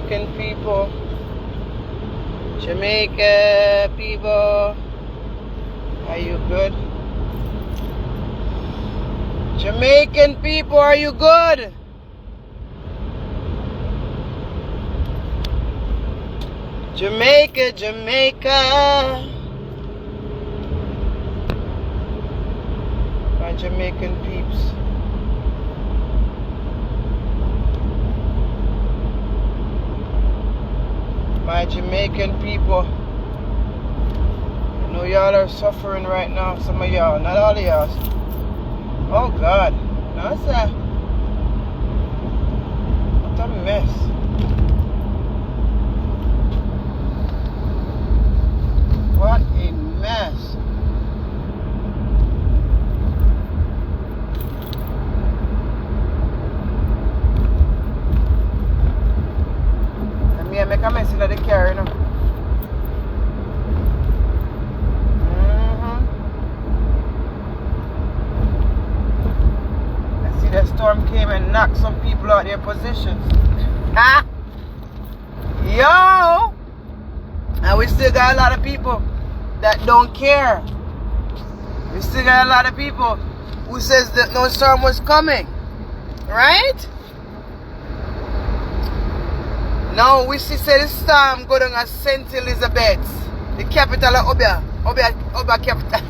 Jamaican people. Jamaica people. Are you good? Jamaican people, are you good? Jamaica, Jamaica. My Jamaican peeps. My Jamaican people. I know y'all are suffering right now. Some of y'all, not all of y'all. Oh God. No, it's what a mess. What a mess. And me, I make a mess in the car, you know. I see the storm came and knocked some people out their positions. Ha! Yo! And we still got a lot of people that don't care. We still got a lot of people who says that no storm was coming. Right? Now we see say the storm go down at St. Elizabeth, the capital of Obia capital.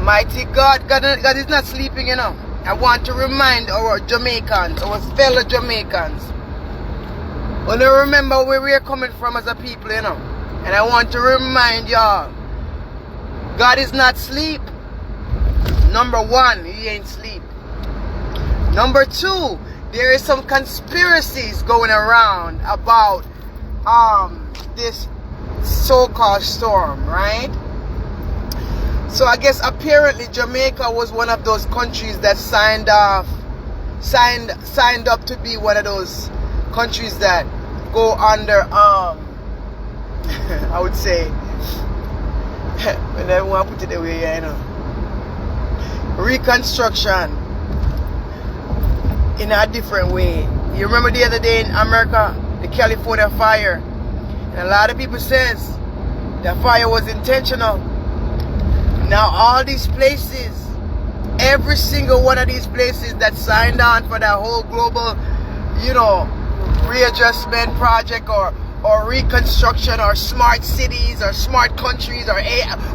Mighty God, God is not sleeping, you know. I want to remind our Jamaicans, our fellow Jamaicans. Only remember where we are coming from as a people, you know. And I want to remind y'all, God is not asleep. Number one, He ain't sleep. Number two, there is some conspiracies going around about this so-called storm, right? So I guess apparently Jamaica was one of those countries that signed up to be one of those countries that go under I would say when I want to put it away, you know, reconstruction in a different way. You remember the other day in America, the California fire, and a lot of people says the fire was intentional. Now all these places, every single one of these places that signed on for that whole global, you know, readjustment project or reconstruction or smart cities or smart countries or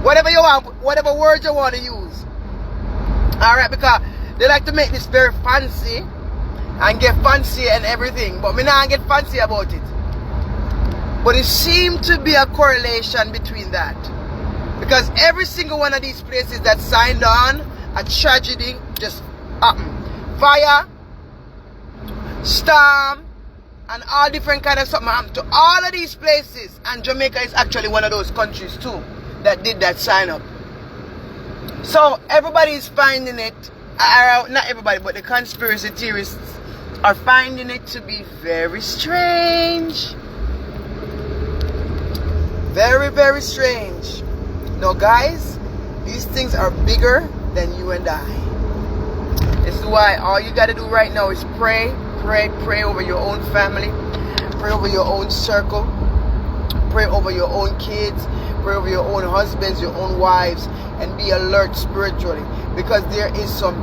whatever you want, whatever words you want to use. Alright, because they like to make this very fancy and get fancy and everything, but me not get fancy about it. But it seemed to be a correlation between that. Because every single one of these places that signed on, a tragedy just happened. Fire, storm, and all different kind of something happened to all of these places. And Jamaica is actually one of those countries too that did that sign up. So everybody is finding it, not everybody, but the conspiracy theorists are finding it to be very strange. Very, very strange. No, guys, these things are bigger than you and I. This is why all you got to do right now is pray over your own family, pray over your own circle, pray over your own kids, pray over your own husbands, your own wives, and be alert spiritually, because there is some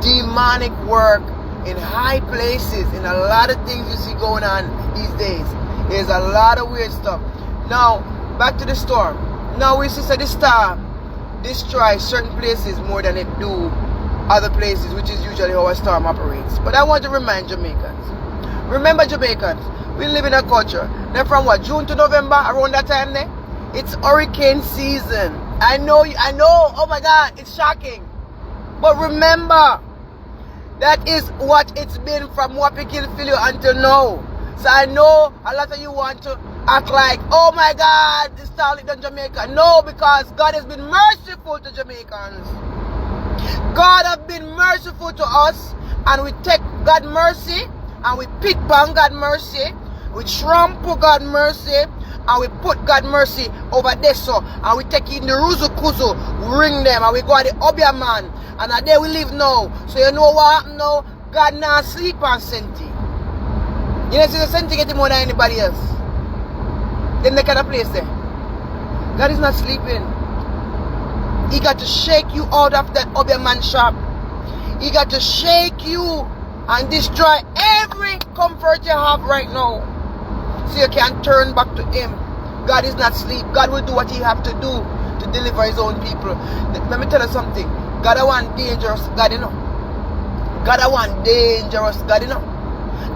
demonic work in high places, in a lot of things you see going on these days. There's a lot of weird stuff. Now, back to the storm. Now we see that this storm destroys certain places more than it do other places, which is usually how a storm operates. But I want to remind Jamaicans. Remember, Jamaicans, we live in a culture. Then from what, June to November, around that time there, it's hurricane season. I know, oh my God, it's shocking. But remember, that is what it's been from Wapikilfilu until now. So I know a lot of you want to act like, oh my God, this started in Jamaica. No, because God has been merciful to Jamaicans. God has been merciful to us, and we take God's mercy and we pick on God's mercy, we trample God's mercy, and we put God's mercy over there, so, and we take in the Ruzu Kuzu, we ring them, and we go at the Obia man, and there we live now. So you know what happened now? God now sleep on Senti. You know, see the same thing getting more than anybody else. Then they kind of place there. God is not sleeping. He got to shake you out of that man shop. He got to shake you and destroy every comfort you have right now, so you can turn back to Him. God is not asleep. God will do what He have to do to deliver His own people. Let me tell you something. God, I want dangerous God, you know. God, I want dangerous God, you know.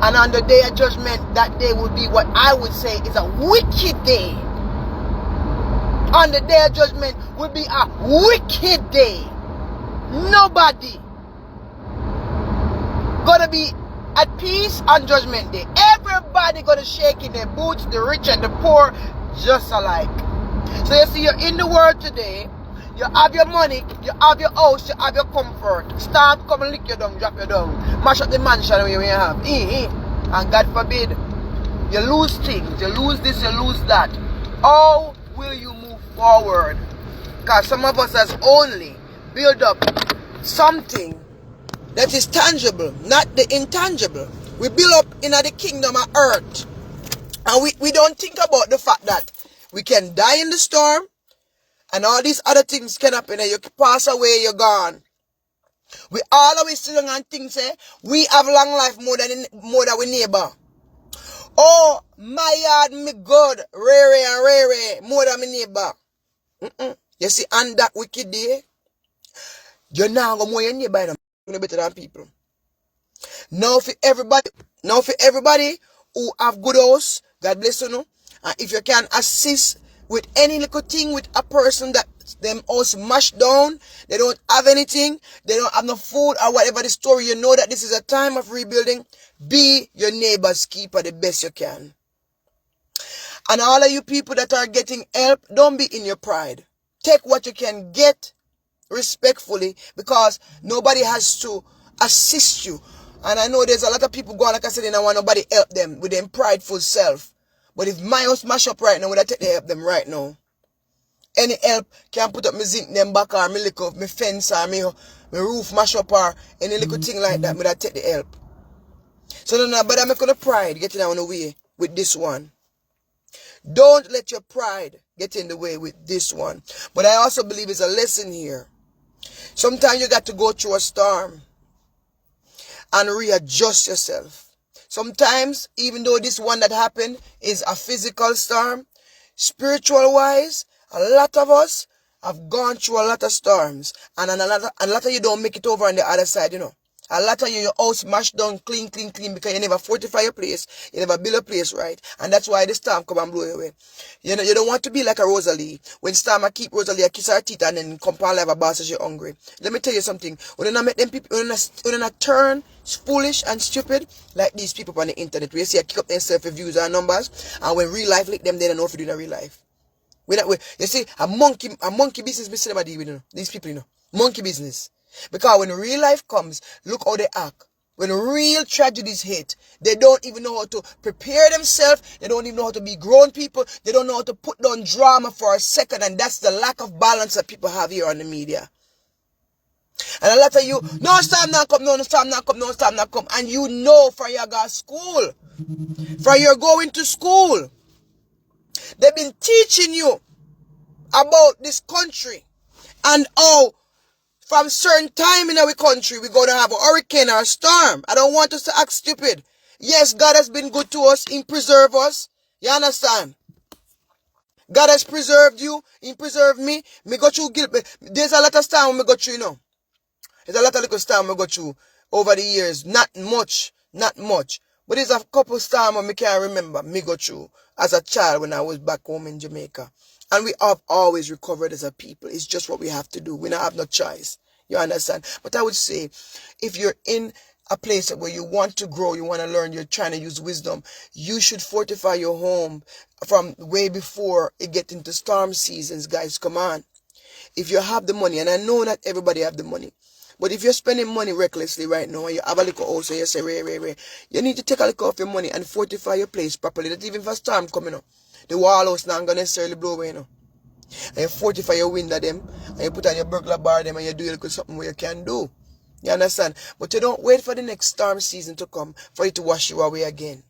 And on the day of judgment, that day will be what I would say is a wicked day. On the day of judgment will be a wicked day. Nobody gonna be at peace on judgment day. Everybody gonna shake in their boots, the rich and the poor, just alike. So you see, you're in the world today. You have your money, you have your house, you have your comfort. Start come and lick you down, drop you down, mash up the mansion where you have. And God forbid, you lose things, you lose this, you lose that. How will you move forward? Because some of us has only built up something that is tangible, not the intangible. We build up in the kingdom of earth. And we don't think about the fact that we can die in the storm and all these other things can happen and you pass away, you're gone. We always sit down and think, say, we have long life more than we neighbor. Oh, my yard, me good, rare, more than my neighbor. You see, on that wicked day, you're now going more your neighbor, you know, better than people. Now for everybody who have good house, God bless you, no? And if you can assist with any little thing with a person that them house mashed down, they don't have anything, they don't have no food or whatever the story, you know that this is a time of rebuilding. Be your neighbor's keeper the best you can. And all of you people that are getting help, don't be in your pride. Take what you can get respectfully, because nobody has to assist you. And I know there's a lot of people going, like I said, they don't want nobody help them with them prideful self. But if my house mash up right now, would I take the help them right now? Any help can put up my zinc them back or me lick up my fence or my roof mash up or any little thing like that, would I take the help? So no, but I'm not gonna pride getting on the way with this one. Don't let your pride get in the way with this one. But I also believe it's a lesson here. Sometimes you got to go through a storm and readjust yourself. Sometimes, even though this one that happened is a physical storm, spiritual wise, a lot of us have gone through a lot of storms. And a lot of you don't make it over on the other side, you know. A lot of you, your house mashed down clean, because you never fortify your place. You never build a place right. And that's why the storm come and blow you away. You know, you don't want to be like a Rosalie. When storm I keep Rosalie, I kiss her teeth and then come and have a boss as you're hungry. Let me tell you something. When you not make them people, when you not turn foolish and stupid like these people on the internet, where you see I kick up themselves with views and numbers, and when real life lick them, they don't know if you do in real life. You see, a monkey business, we see them deal with, you know, these people, you know, monkey business. Because when real life comes, look how they act. When real tragedies hit, they don't even know how to prepare themselves. They don't even know how to be grown people. They don't know how to put down drama for a second. And that's the lack of balance that people have here on the media. And a lot of you, no storm not come, no storm not come, no storm not come. And you know for your go school, for your going to school, they've been teaching you about this country and how from certain time in our country, we're going to have a hurricane or a storm. I don't want us to act stupid. Yes, God has been good to us. He preserved us. You understand? God has preserved you. He preserved me. Me go through guilt. There's a lot of storm we go through, you know. There's a lot of little storm we go through over the years. Not much. But there's a couple storms I can't remember me go through as a child when I was back home in Jamaica. And we have always recovered as a people. It's just what we have to do. We don't have no choice. You understand? But I would say, if you're in a place where you want to grow, you want to learn, you're trying to use wisdom, you should fortify your home from way before it gets into storm seasons, guys. Come on. If you have the money, and I know not everybody have the money, but if you're spending money recklessly right now and you have a little house and you say, Ray, you need to take a little of your money and fortify your place properly. That even for storm coming up, the wall house not going to necessarily blow away, you know. And you fortify your window them, and you put on your burglar bar them, and you do a little something where you can do. You understand? But you don't wait for the next storm season to come for it to wash you away again.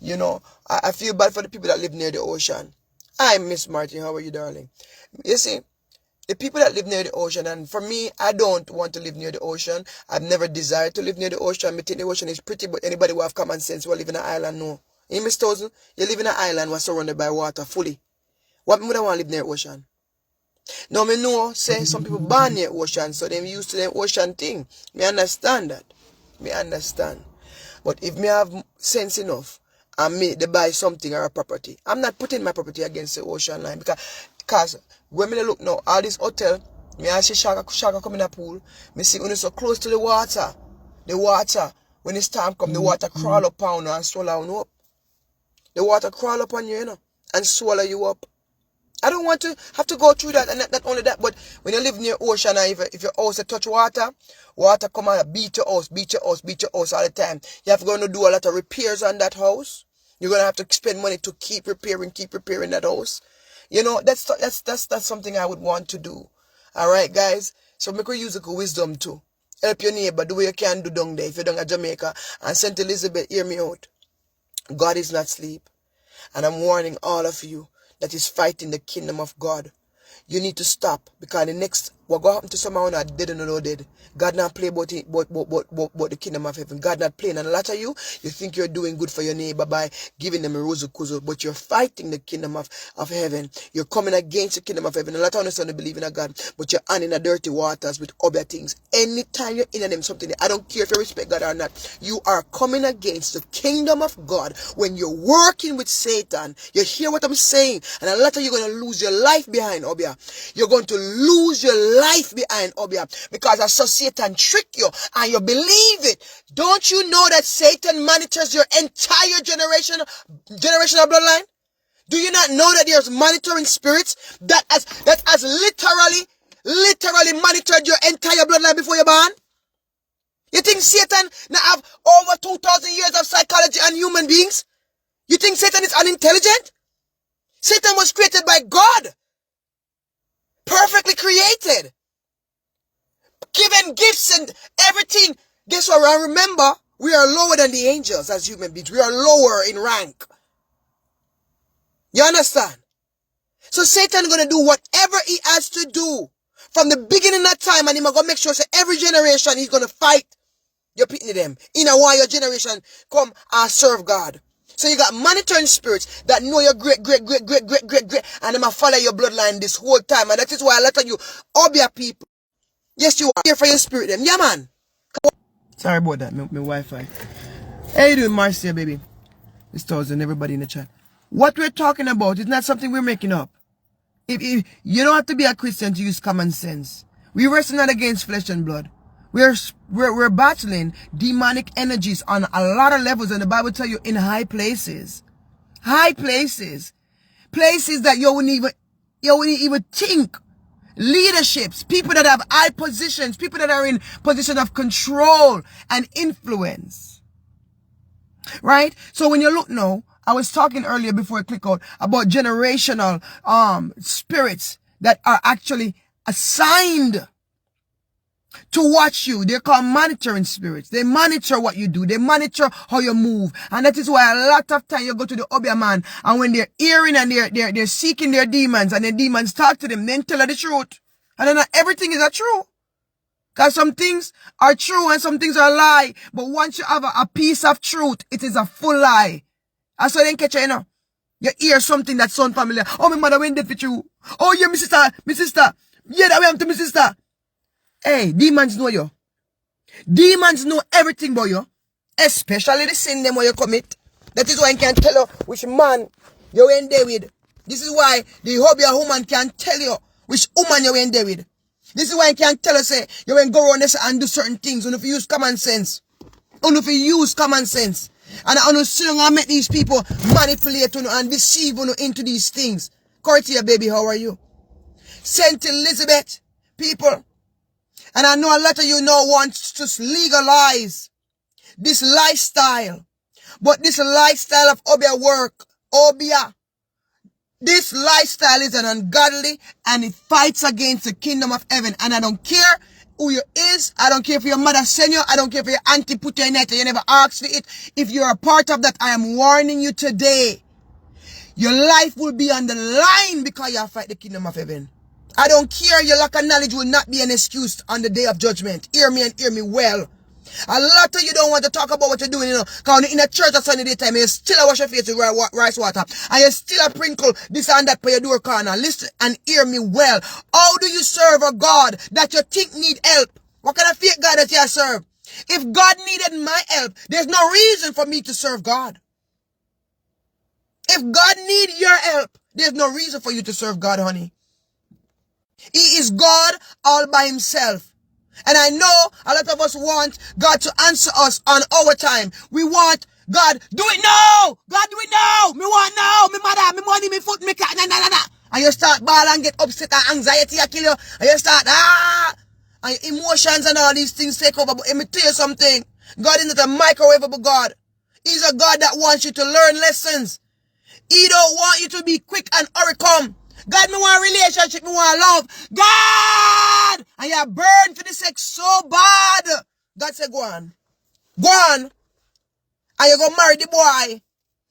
You know, I feel bad for the people that live near the ocean. I Miss Martin. How are you, darling? You see, the people that live near the ocean, and for me, I don't want to live near the ocean. I've never desired to live near the ocean. I think the ocean is pretty, but anybody who have common sense who live in an island, no. You Miss Thousand? You live in an island was surrounded by water fully. What would I want to live near ocean? Now, me know, say, some people born near ocean, so them used to them ocean thing. Me understand that. Me understand. But if me have sense enough, and me they buy something or a property, I'm not putting my property against the ocean line. Because when me look now, all this hotel, me I see Shaka come in the pool, me see when it's so close to the water, when the storm come, the water crawl up on you and swallow you up. The water crawl up on you, you know, and swallow you up. I don't want to have to go through that, and not only that, but when you live near ocean, and if your house touch water, water come and beat your house all the time. You have to go and do a lot of repairs on that house. You're gonna have to spend money to keep repairing that house. You know, that's something I would want to do. Alright, guys. So make use of wisdom too. Help your neighbor, do what you can do down there. If you're down at Jamaica and St. Elizabeth, hear me out. God is not asleep. And I'm warning all of you that is fighting the kingdom of God. You need to stop, because the next what go happen to someone that dead and no dead. God not play about the kingdom of heaven. God not playing. And a lot of you think you're doing good for your neighbor by giving them a rose kuzo, but you're fighting the kingdom of heaven. You're coming against the kingdom of heaven. A lot of us don't believe in a God, but you're on in the dirty waters with other things. Anytime you're in them something, I don't care if you respect God or not, you are coming against the kingdom of God when you're working with Satan. You hear what I'm saying? And a lot of you are going to lose your life behind Obia. You're going to lose your life behind Obia, because I saw Satan trick you and you believe it. Don't you know that Satan monitors your entire generational bloodline? Do you not know that there's monitoring spirits that has literally monitored your entire bloodline before you're born? You think Satan now have over 2,000 years of psychology on human beings? You think Satan is unintelligent? Satan was created by God. Perfectly created. Given gifts and everything. Guess what? Remember, we are lower than the angels as human beings. We are lower in rank. You understand? So Satan going to do whatever he has to do from the beginning of time, and he's going to make sure that every generation he's going to fight your pitney them. In a while your generation come and serve God. So you got monitoring spirits that know your great, and them follow your bloodline this whole time. And that is why a lot of you Obia people, yes, you are here for your spirit them. Yeah, man. Sorry about that, my Wi-Fi. How you doing, Marcia, baby? Miss Thousand, everybody in the chat. What we're talking about is not something we're making up. If you don't have to be a Christian to use common sense. We wrestle not against flesh and blood. We're battling demonic energies on a lot of levels, and the Bible tells you in high places. High places. Places that you wouldn't even think. Leaderships, people that have high positions, people that are in position of control and influence. Right? So when you look now, I was talking earlier before I click out about generational spirits that are actually assigned to watch you. They're called monitoring spirits. They monitor what you do. They monitor how you move. And that is why a lot of time you go to the Obia man, and when they're hearing and they're seeking their demons, and the demons talk to them, then tell her the truth. And then not everything is a true. Because some things are true and some things are a lie. But once you have a piece of truth, it is a full lie. That's why they catch you, you know. You hear something that sounds familiar. Oh, my mother went dead with you. Oh, yeah, my sister. Yeah, that way I'm to my sister. Hey, demons know you. Demons know everything about you. Especially the sin them when you commit. That is why I can tell you which man you went there with. This is why the Obia woman can tell you which woman you went there with. This is why I can tell you, say, you went go around this and do certain things. And if you use common sense. And if you use common sense. And I'm still going to make these people manipulate you and deceive you into these things. Courtesy, baby, how are you? St. Elizabeth, people. And I know a lot of you now want to legalize this lifestyle. But this lifestyle of Obia, this lifestyle is an ungodly, and it fights against the kingdom of heaven. And I don't care who you is. I don't care if your mother send you. I don't care if your auntie put you in it and you never asked for it. If you're a part of that, I am warning you today. Your life will be on the line because you fight the kingdom of heaven. I don't care. Your lack of knowledge will not be an excuse on the day of judgment. Hear me and hear me well. A lot of you don't want to talk about what you're doing, because in a church on Sunday daytime, you still wash your face with rice water. And you still a sprinkle this and that for your door corner. Listen and hear me well. How do you serve a God that you think need help? What kind of fake God that you serve? If God needed my help, there's no reason for me to serve God. If God needs your help, there's no reason for you to serve God, honey. He is God all by himself. And I know a lot of us want God to answer us on our time. We want God, do it now! God, do it now! Me want now! Me mother, me money, me foot, me cat, nah. And you start ball and get upset and anxiety will kill you. And you start, and your emotions and all these things take over. But let me tell you something. God is not a microwavable God. He's a God that wants you to learn lessons. He don't want you to be quick and hurry come. God, me want relationship, me want love. God! And you burn for the sex so bad. God said, go on. Go on. And you go marry the boy.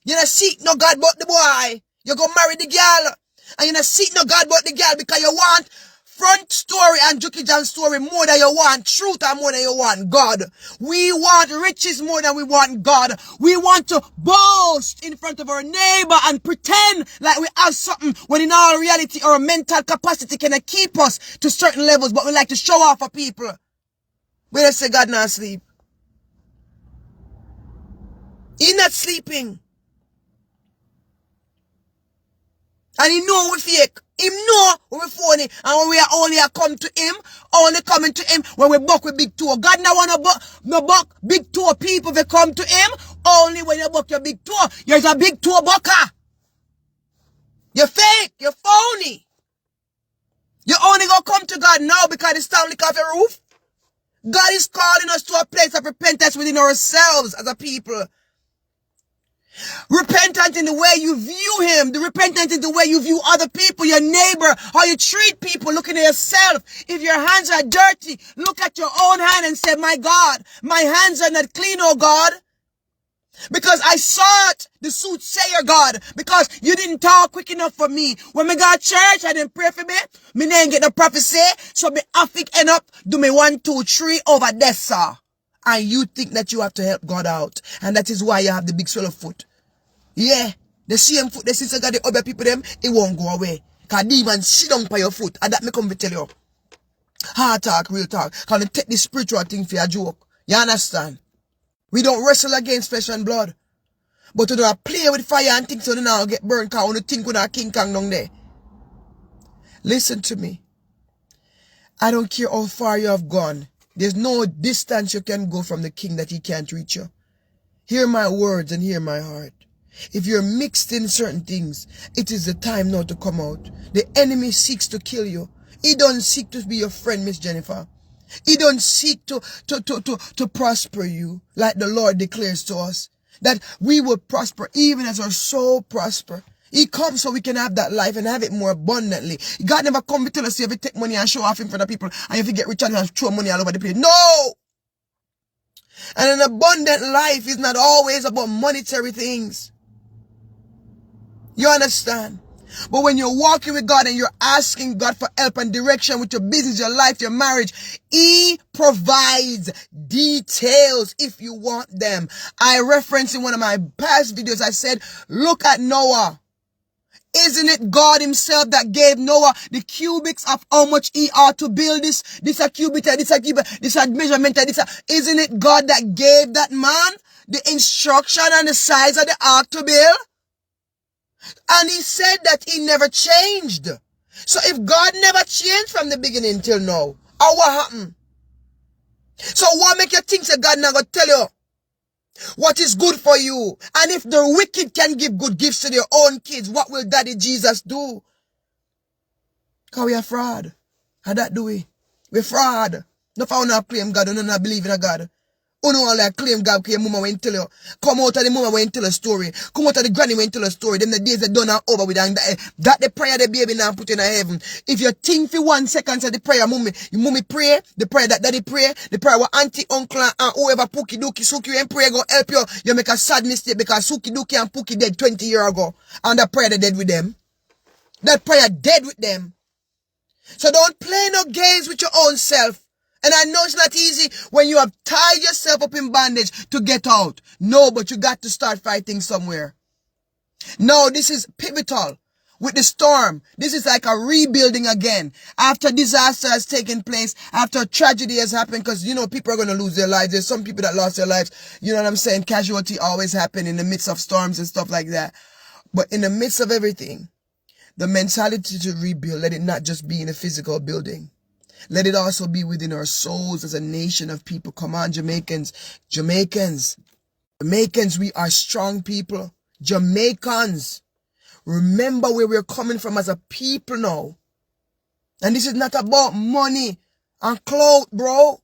You don't seek no God but the boy. You go marry the girl. And you don't seek no God but the girl because you want front story and Juki John story more than you want truth and more than you want God. We want riches more than we want God. We want to boast in front of our neighbor and pretend like we have something when in all reality our mental capacity can keep us to certain levels, but we like to show off for people. We don't say God not sleep. He not sleeping. And he know we fake. He know we phony. And when we are only come to him, only coming to him when we buck with big toe. God now want no buck big toe people if come to him. Only when you buck your big toe. You're a big toe bucker. You're fake. You're phony. You only gonna come to God now because it's time to lick off your roof. God is calling us to a place of repentance within ourselves as a people. Repentant in the way you view him. The repentant in the way you view other people, your neighbor, how you treat people. Looking at yourself. If your hands are dirty, look at your own hand and say, my God, my hands are not clean, oh God. Because I sought the soothsayer, God. Because you didn't talk quick enough for me. When me got church, I didn't pray for me. Me didn't get the prophecy. So me affik end up, do me 1, 2, 3 over there, sir. And you think that you have to help God out. And that is why you have the big swell of foot. Yeah, the same foot, the sister got the other people them, it won't go away. Because demons sit down by your foot. And that me come to tell you. Hard talk, real talk. Can you take this spiritual thing for a joke? You understand? We don't wrestle against flesh and blood. But we don't play with fire and things so you now get burned because you think we're King Kong down there. Listen to me. I don't care how far you have gone. There's no distance you can go from the king that he can't reach you. Hear my words and hear my heart. If you're mixed in certain things, it is the time now to come out. The enemy seeks to kill you. He don't seek to be your friend, Miss Jennifer. He don't seek to prosper you, like the Lord declares to us, that we will prosper even as our soul prosper. He comes so we can have that life and have it more abundantly. God never come to tell us if you take money and show off in front of people and if you get rich and throw money all over the place. No! And an abundant life is not always about monetary things. You understand? But when you're walking with God and you're asking God for help and direction with your business, your life, your marriage, he provides details if you want them. I referenced in one of my past videos, I said, look at Noah. Isn't it God himself that gave Noah the cubics of how much he ought to build this a cubit, this a measurement, isn't it God that gave that man the instruction and the size of the ark to build? And he said that he never changed. So if God never changed from the beginning till now, what happened? So what make you think that God not going to tell you what is good for you? And if the wicked can give good gifts to their own kids, what will Daddy Jesus do? Because we are fraud. How that do we? We're fraud. No for not claim God, no not believe in a God. Uno all like claim God because your mama went tell you. Come out of the mama went tell a story. Come out of the granny went tell a story. Them the days that done are over with and that the prayer the baby now put in a heaven. If you think for 1 second say the prayer mommy pray, the prayer that daddy pray, the prayer what auntie, uncle and whoever Pookie Dookie Suki and pray go help you make a sad mistake because Suki Dookie and Pookie dead 20 years ago. And that prayer they dead with them. That prayer dead with them. So don't play no games with your own self. And I know it's not easy when you have tied yourself up in bondage to get out. No, but you got to start fighting somewhere. No, this is pivotal. With the storm, this is like a rebuilding again. After disaster has taken place, after tragedy has happened, because, you know, people are going to lose their lives. There's some people that lost their lives. You know what I'm saying? Casualty always happen in the midst of storms and stuff like that. But in the midst of everything, the mentality to rebuild, let it not just be in a physical building. Let it also be within our souls as a nation of people. Come on, Jamaicans, we are strong people. Jamaicans, remember where we're coming from as a people now. And this is not about money and clout, bro.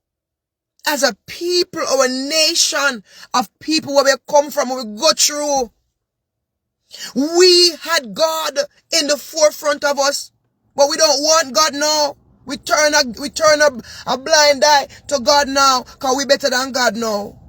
As a people, our nation of people where we come from, where we go through. We had God in the forefront of us, but we don't want God now. We turn a blind eye to God now because we better than God now.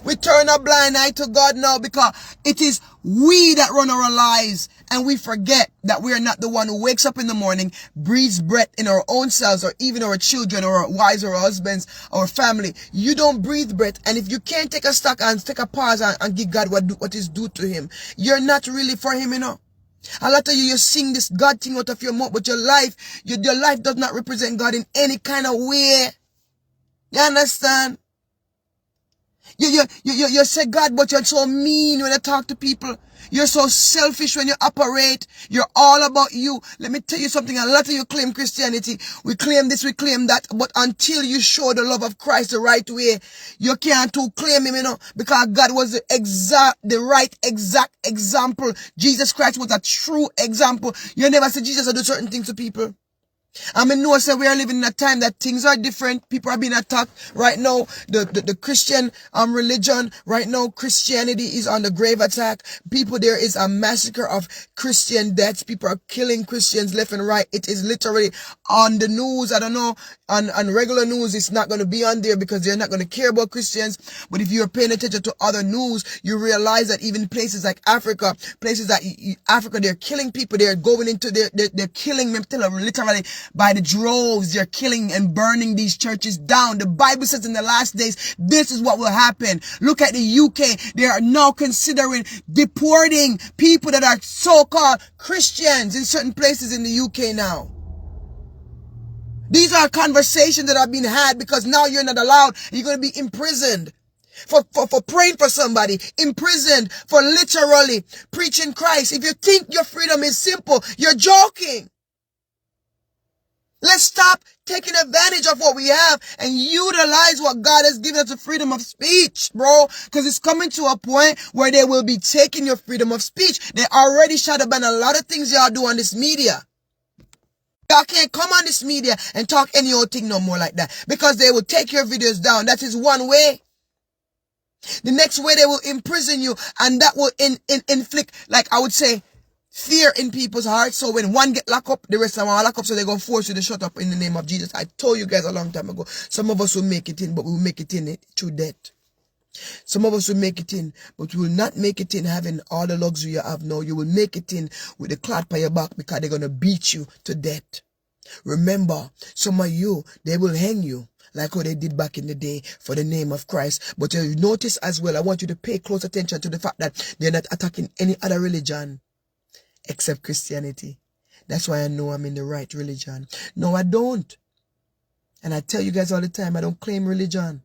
We turn a blind eye to God now because it is we that run our lives and we forget that we are not the one who wakes up in the morning, breathes breath in our own selves or even our children or our wives or our husbands, our family. You don't breathe breath, and if you can't take a stock and take a pause and give God what is due to him, you're not really for him, you know. A lot of you sing this God thing out of your mouth, but your life does not represent God in any kind of way. You understand? You say God, but you're so mean when you talk to people. You're so selfish when you operate. You're all about you. Let me tell you something. A lot of you claim Christianity. We claim this, we claim that. But until you show the love of Christ the right way, you can't too claim him, you know. Because God was the right exact example. Jesus Christ was a true example. You never see Jesus do certain things to people. I mean, no, we are living in a time that things are different. People are being attacked right now. The Christian religion right now, Christianity is on the grave attack. There is a massacre of Christian deaths. People are killing Christians left and right. It is literally on the news. I don't know, on regular news, it's not going to be on there because they're not going to care about Christians. But if you're paying attention to other news, you realize that even places like Africa, they're killing people. They're going into they're killing them literally by the droves. They're killing and burning these churches down. The Bible says in the last days, this is what will happen. Look at the UK. They are now considering deporting people that are so-called Christians in certain places in the UK now. These are conversations that are being had because now you're not allowed. You're going to be imprisoned for praying for somebody, imprisoned for literally preaching Christ. If you think your freedom is simple, you're joking. Let's stop taking advantage of what we have and utilize what God has given us, the freedom of speech, bro. Because it's coming to a point where they will be taking your freedom of speech. They already shut up on a lot of things y'all do on this media. Y'all can't come on this media and talk any old thing no more like that because they will take your videos down. That is one way. The next way, they will imprison you, and that will inflict, like I would say, fear in people's hearts. So when one get locked up, the rest of them are locked up, so they're going to force you to shut up in the name of Jesus. I told you guys a long time ago, some of us will make it in, but we will make it in through death. Some of us will make it in, but we will not make it in having all the luxury you have now. You will make it in with the clot by your back because they're going to beat you to death. Remember, some of you, they will hang you like how they did back in the day for the name of Christ. But you notice as well, I want you to pay close attention to the fact that they're not attacking any other religion except Christianity. That's why I know I'm in the right religion. No, I don't. And I tell you guys all the time, I don't claim religion.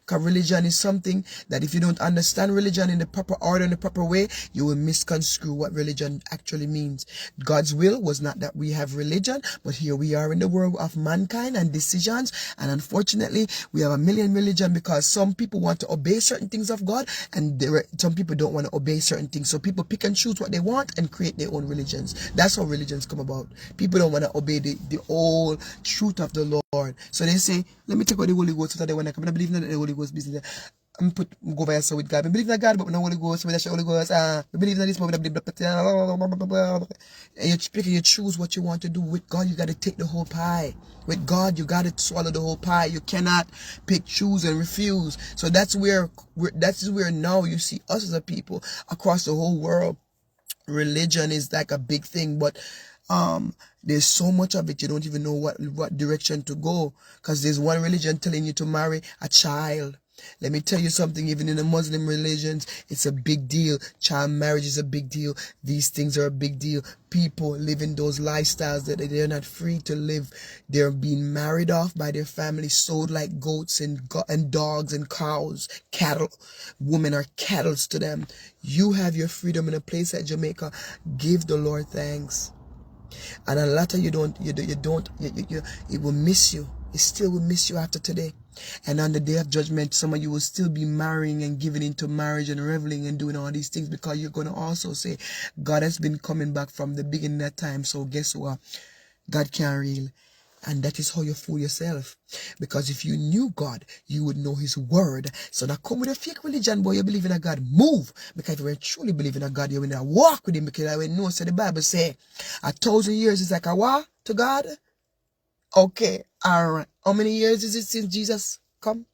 Because religion is something that if you don't understand religion in the proper order, in the proper way, you will misconstrue what religion actually means. God's will was not that we have religion, but here we are in the world of mankind and decisions. And unfortunately, we have a million religions because some people want to obey certain things of God and some people don't want to obey certain things. So people pick and choose what they want and create their own religions. That's how religions come about. People don't want to obey the whole truth of the Lord. So they say, let me take out the Holy Ghost so that they want to come. I believe in the Holy Ghost business. I'm put go by yourself with God. I believe in God, but no Holy Ghost, but that's Holy Ghost. I believe in this, but and you choose what you want to do. With God, you got to take the whole pie. With God, you got to swallow the whole pie. You cannot pick, choose, and refuse. So that's where now you see us as a people across the whole world. Religion is like a big thing, but there's so much of it you don't even know what direction to go, because there's one religion telling you to marry a child. Let me tell you something, even in the Muslim religions, it's a big deal. Child marriage is a big deal. These things are a big deal. People living those lifestyles that they're not free to live. They're being married off by their family, sold like goats and dogs and cows, cattle. Women are cattle to them. You have your freedom in a place like Jamaica. Give the Lord thanks. And a lot of it will miss you. It still will miss you after today. And on the day of judgment, some of you will still be marrying and giving into marriage and reveling and doing all these things, because you're going to also say, God has been coming back from the beginning of time. So guess what? God can't reel. And that is how you fool yourself. Because if you knew God, you would know his word. So now come with a fake religion, boy. You believe in a God, move. Because if you truly believe in a God, you will walk with him. Because I will know, so the Bible say, 1,000 years is like a what to God? Okay, all right. How many years is it since Jesus come?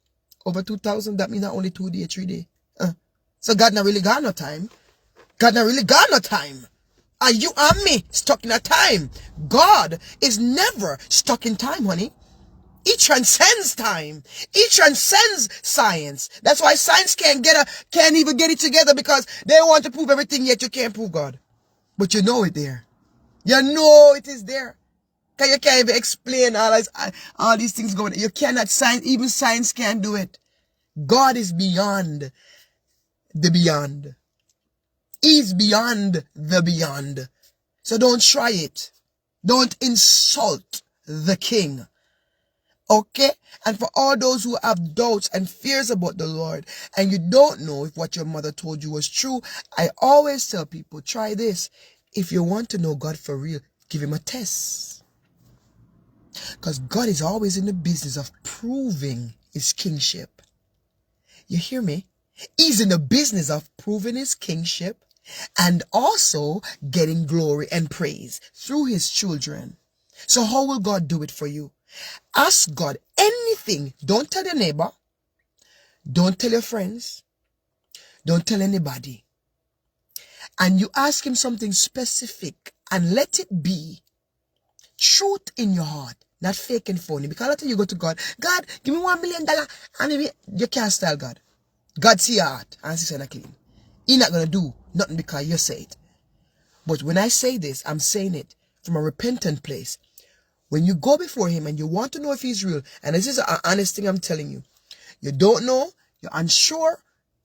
Over 2,000. That means not only 2 days, 3 days. So God not really got no time. God not really got no time. Are you and me stuck in a time? God is never stuck in time, honey. He transcends time. He transcends science. That's why science can't even get it together, because they want to prove everything, yet you can't prove God. But you know it there. You know it is there. Because you can't even explain all these things going on. You cannot, even science can't do it. God is beyond the beyond. He's beyond the beyond. So don't try it. Don't insult the King. Okay? And for all those who have doubts and fears about the Lord, and you don't know if what your mother told you was true, I always tell people, try this. If you want to know God for real, give him a test. Because God is always in the business of proving his kingship. You hear me? He's in the business of proving his kingship and also getting glory and praise through his children. So how will God do it for you? Ask God anything. Don't tell your neighbor. Don't tell your friends. Don't tell anybody. And you ask him something specific, and let it be truth in your heart, not fake and phony. Because after you go to God, God, give me $1 million, and maybe you can't style God. God see your heart and see it's clean. He's not going to do nothing because you say it. But when I say this, I'm saying it from a repentant place. When you go before him and you want to know if he's real, and this is an honest thing I'm telling you, you don't know, you're unsure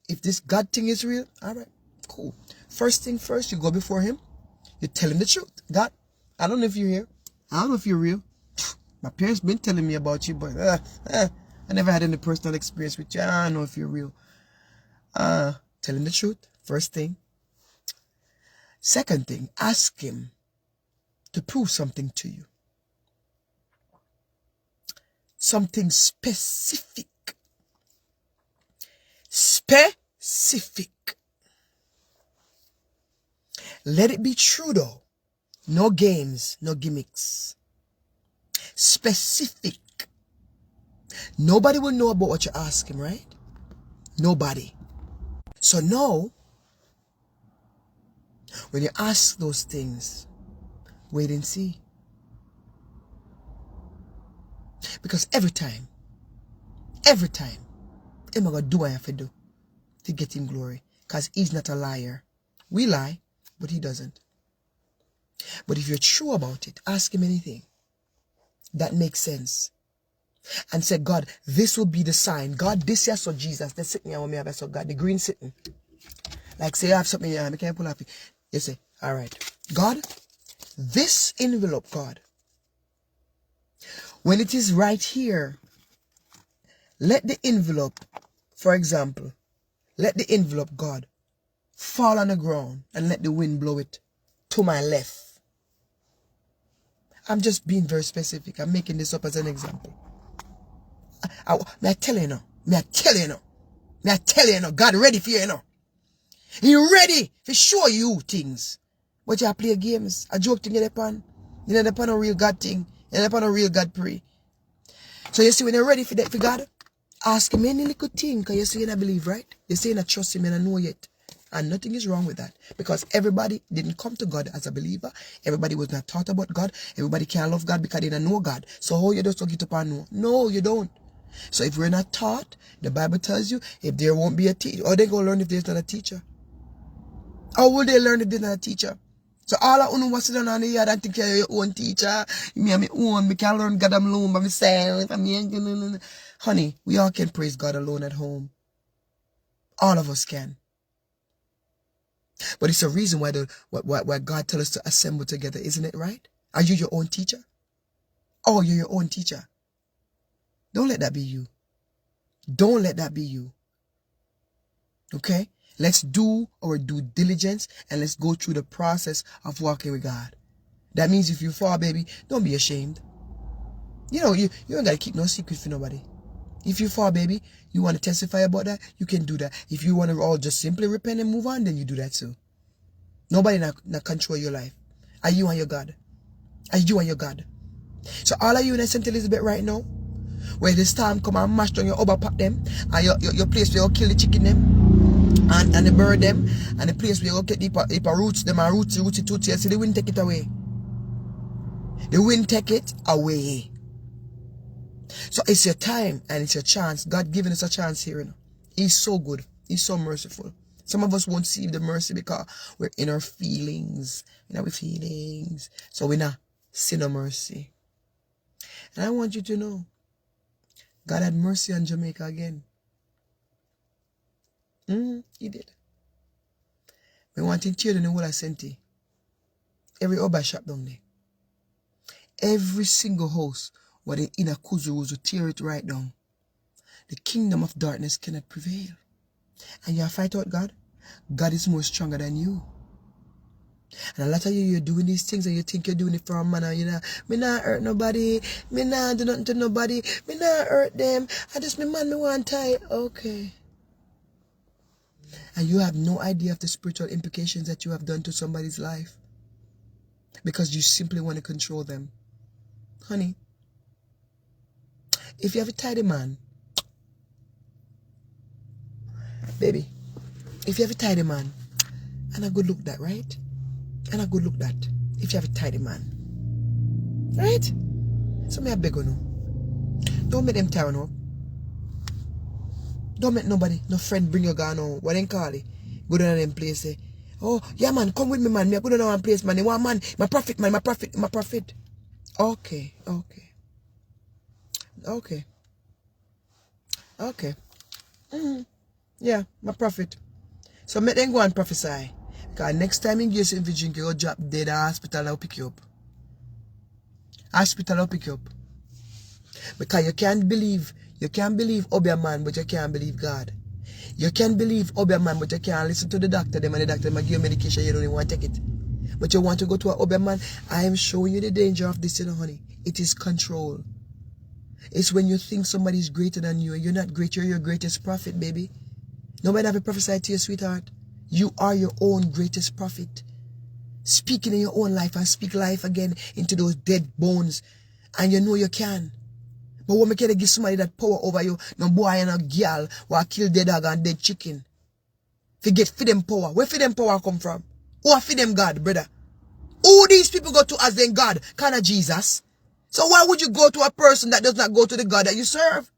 if this God thing is real, all right, cool. First thing first, you go before him, you tell him the truth. God, I don't know if you're here. I don't know if you're real. My parents been telling me about you, but I never had any personal experience with you. I don't know if you're real. Tell him the truth, first thing. Second thing, ask him to prove something to you. Something specific. Specific. Let it be true though. No games, no gimmicks. Specific. Nobody will know about what you ask him, right? Nobody. So now, when you ask those things, wait and see. Because every time, I'm going to do what I have to do to get him glory. Because he's not a liar. We lie, but he doesn't. But if you're true about it, ask him anything that makes sense. And say, God, this will be the sign. God, this year so Jesus. They're sitting here when me have so God, the green sitting. Like say you have something here, I can't pull up. You say, all right. God, this envelope, God, when it is right here, let the envelope, for example, let the envelope, God, fall on the ground and let the wind blow it to my left. I'm just being very specific. I'm making this up as an example. May I tell you now? Me I tell you, God ready for you, He ready to show you things. But you play games. A joke thing you depend. You don't depend on a real God thing. You don't depend on real God pray. So you see, when you're ready for that for God, ask him any little thing, because you say you don't believe, right? You say you don't trust him and I know yet. And nothing is wrong with that. Because everybody didn't come to God as a believer. Everybody was not taught about God. Everybody can't love God because they don't know God. So how you just don't get up and know? No, you don't. So if we're not taught, the Bible tells you, if there won't be a teacher, or they go learn if there's not a teacher. How will they learn if there's not a teacher? So all I want to sit down on the yard and think you're your own teacher. Me and my own, me can learn God alone by myself. Honey, we all can praise God alone at home. All of us can. But it's a reason why God tells us to assemble together, isn't it right? Are you your own teacher? Oh, you're your own teacher. Don't let that be you. Don't let that be you. Okay? Let's do our due diligence and let's go through the process of walking with God. That means if you fall, baby, don't be ashamed. You know, you don't got to keep no secret for nobody. If you fall, baby, you want to testify about that, you can do that. If you want to all just simply repent and move on, then you do that too. Nobody not control your life. Are you and your God? Are you and your God? So all of you in St. Elizabeth right now, where the storm come and mash down your overpack them, and your place where you kill the chicken them, and the bird them, and the place where you get the roots them and roots it to you, see the wind take it away. The wind take it away. So it's your time and it's your chance. God giving us a chance here. He's so good. He's so merciful. Some of us won't see the mercy because we're in our feelings. So we're not see no mercy. And I want you to know, God had mercy on Jamaica again. He did. We want to tear the whole of Senti. Every Oba shop down there. Every single house where they in a Kuzurus will tear it right down. The kingdom of darkness cannot prevail. And you fight out God. God is more stronger than you. And a lot of you're doing these things and you think you're doing it for a man. And me not hurt nobody. Me not do nothing to nobody. Me not hurt them. I just, me man, me want tie. Okay. And you have no idea of the spiritual implications that you have done to somebody's life. Because you simply want to control them. Honey, if you have a tidy man, baby, if you have a tidy man, and a good look that, right? And a good look that, if you have a tidy man. Right? So me I beg you no. Don't make them tear up. Don't make nobody, no friend bring your gun on. What they call it? Go down to them place, say, oh, yeah man, come with me man. Me I go down to one place, man. They want man, my prophet, man, my prophet, my prophet. Okay. Yeah, my prophet. So make them go and prophesy. Because next time you get in Virginia, you go drop dead at hospital, I'll pick you up. Hospital will pick you up. Because you can't believe Obi a man, but you can't believe God. You can believe Obi a man, but you can't listen to the doctor. Them and the doctor might give you medication, you don't even want to take it. But you want to go to an Obi a man. I am showing you the danger of this, honey. It is control. It's when you think somebody is greater than you and you're not great, you're your greatest prophet, baby. Nobody have to prophesy to you, sweetheart. You are your own greatest prophet. Speaking in your own life and speak life again into those dead bones. And you know you can. But when we can give somebody that power over you, no boy and a girl will kill dead dog and dead chicken. Forget for them power. Where for them power come from? Who are for them God, brother? Who these people go to as them God? Kind of Jesus. So why would you go to a person that does not go to the God that you serve?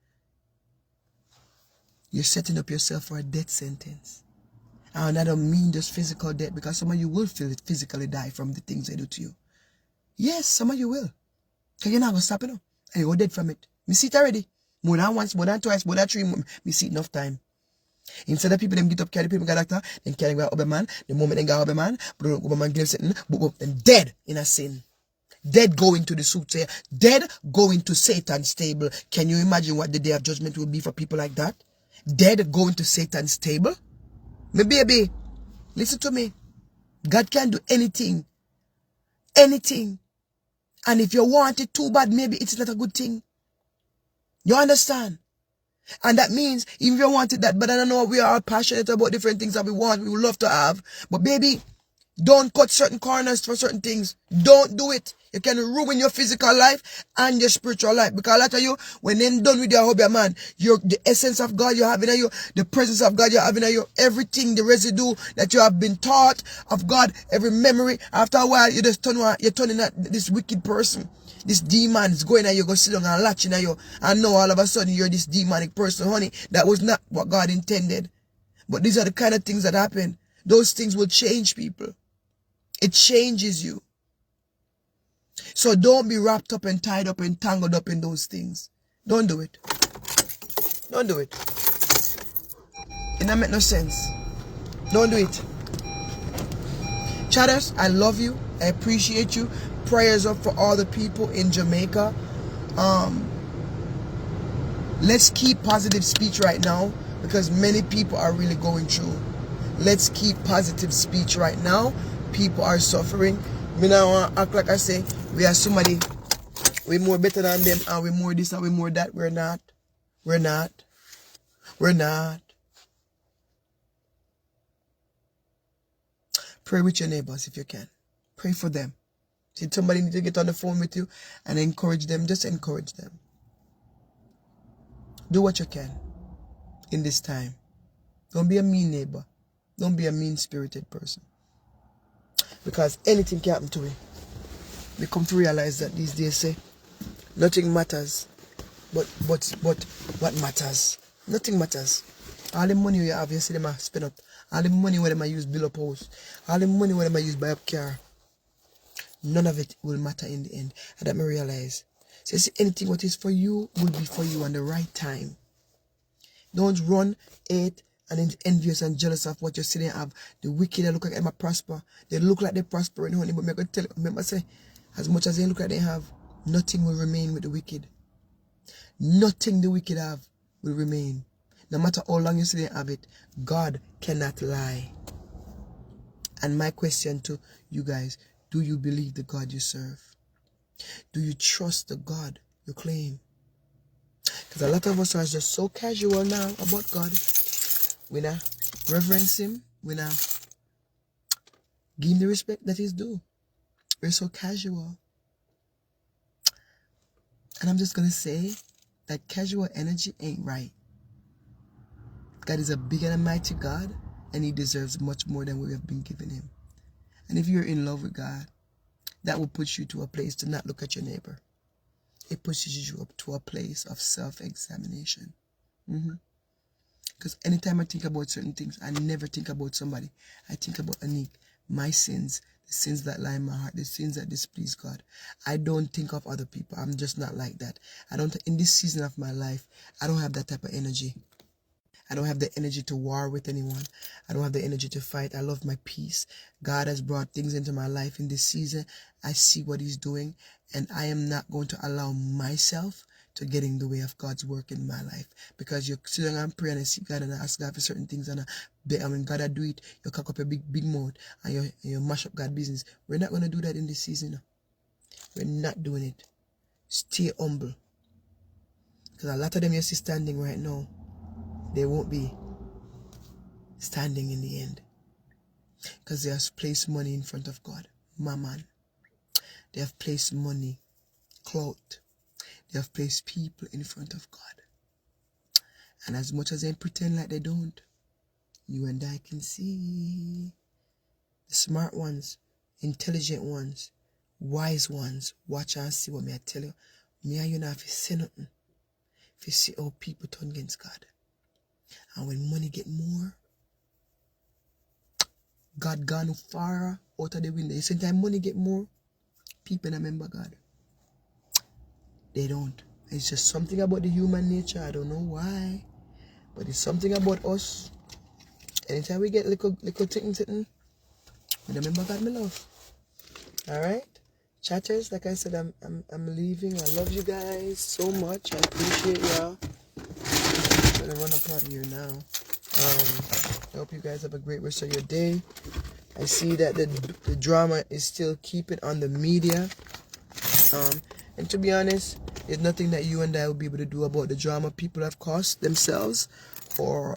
You're setting up yourself for a death sentence. And I don't mean just physical death, because some of you will physically die from the things they do to you. Yes, some of you will. Because you're not going to stop it. And you're dead from it. Me see it already. More than once, more than twice, more than 3 months. Me see it enough time. Instead of people them get up, carry people, go doctor, then carry go over man. The moment they go over man, over man give something, then dead in a sin. Dead go into the suit, say, dead go into Satan's table. Can you imagine what the day of judgment will be for people like that? Dead go into Satan's table? My baby, listen to me. God can do anything. Anything. And if you want it too bad, maybe it's not a good thing. You understand? And that means, even if you wanted that, but I don't know, we are all passionate about different things that we want, we would love to have. But baby, don't cut certain corners for certain things. Don't do it. You can ruin your physical life and your spiritual life. Because a lot of you, when they're done with your hobby, man, the essence of God you have in you, the presence of God you have in you, everything, the residue that you have been taught of God, every memory, after a while, you just you're turning at this wicked person. This demon is going at you, go sit down and latching at you. And now all of a sudden you're this demonic person, honey. That was not what God intended. But these are the kind of things that happen. Those things will change people. It changes you. So don't be wrapped up and tied up and tangled up in those things. Don't do it. Don't do it. It don't make no sense. Don't do it. Chatters, I love you. I appreciate you. Prayers up for all the people in Jamaica. Let's keep positive speech right now because many people are really going through. Let's keep positive speech right now. People are suffering. Me now want to act like I say we are somebody, we more better than them and we more this and we more that. We're not. We're not. We're not. Pray with your neighbors if you can. Pray for them. See, somebody need to get on the phone with you and encourage them. Just encourage them. Do what you can in this time. Don't be a mean neighbor. Don't be a mean-spirited person. Because anything can happen to you. We come to realize that these days say nothing matters but what matters. Nothing matters. All the money you have, you see them spend up. All the money where them use build up house. All the money where them use buy up car. None of it will matter in the end. And that me realize. So you see, anything what is for you will be for you on the right time. Don't run, hate, and envious and jealous of what you see they have. The wicked, they look like they might prosper. They look like they're prospering, honey. But I'm going to tell you, remember say, as much as they look like they have, nothing will remain with the wicked. Nothing the wicked have will remain. No matter how long you see they have it, God cannot lie. And my question to you guys, do you believe the God you serve? Do you trust the God you claim? Because a lot of us are just so casual now about God. We not reverence him. We not give him the respect that he's due. We're so casual. And I'm just going to say that casual energy ain't right. God is a big and a mighty God, and he deserves much more than we have been giving him. And if you're in love with God, that will push you to a place to not look at your neighbor. It pushes you up to a place of self-examination. Because anytime I think about certain things, I never think about somebody. I think about Anik, my sins, the sins that lie in my heart, the sins that displease God. I don't think of other people. I'm just not like that. In this season of my life, I don't have that type of energy. I don't have the energy to war with anyone. I don't have the energy to fight. I love my peace. God has brought things into my life in this season. I see what he's doing, and I am not going to allow myself to get in the way of God's work in my life. Because you sit down and pray and seek God and ask God for certain things, and when God do it, you cock up your big mouth and you mash up God's business. We're not going to do that in this season. We're not doing it. Stay humble. Because a lot of them you see standing right now, they won't be standing in the end. Because they have placed money in front of God. Mammon. They have placed money, clout. They have placed people in front of God. And as much as they pretend like they don't, you and I can see the smart ones, intelligent ones, wise ones. Watch and see what me I tell you. Me and you not have to say nothing. If you see how people turn against God. And when money get more, God gone far out of the window. Sometimes money get more, people don't remember God. They don't. It's just something about the human nature. I don't know why. But it's something about us. Anytime we get little thing, we remember God, my love. Alright? Chatters, like I said, I'm leaving. I love you guys so much. I appreciate y'all. I'm gonna run up out of here now. I hope you guys have a great rest of your day. I see that the drama is still keeping on the media. And to be honest, there's nothing that you and I will be able to do about the drama people have caused themselves or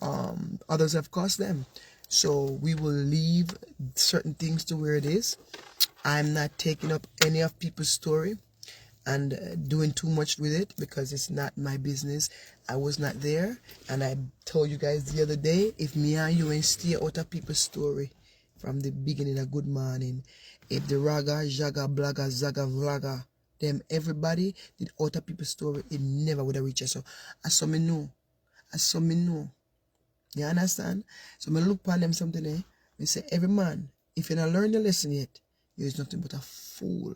others have caused them. So we will leave certain things to where it is. I'm not taking up any of people's story and doing too much with it because it's not my business. I was not there, and I told you guys the other day, if me and you ain't stay out of people's story from the beginning of Good Morning, if the raga, jaga, blaga, zaga, vlaga, them everybody did out of people's story, it never would have reached us. So I saw me know. You understand? So I look upon them something there. They say, every man, if you not learn the lesson yet, you is nothing but a fool.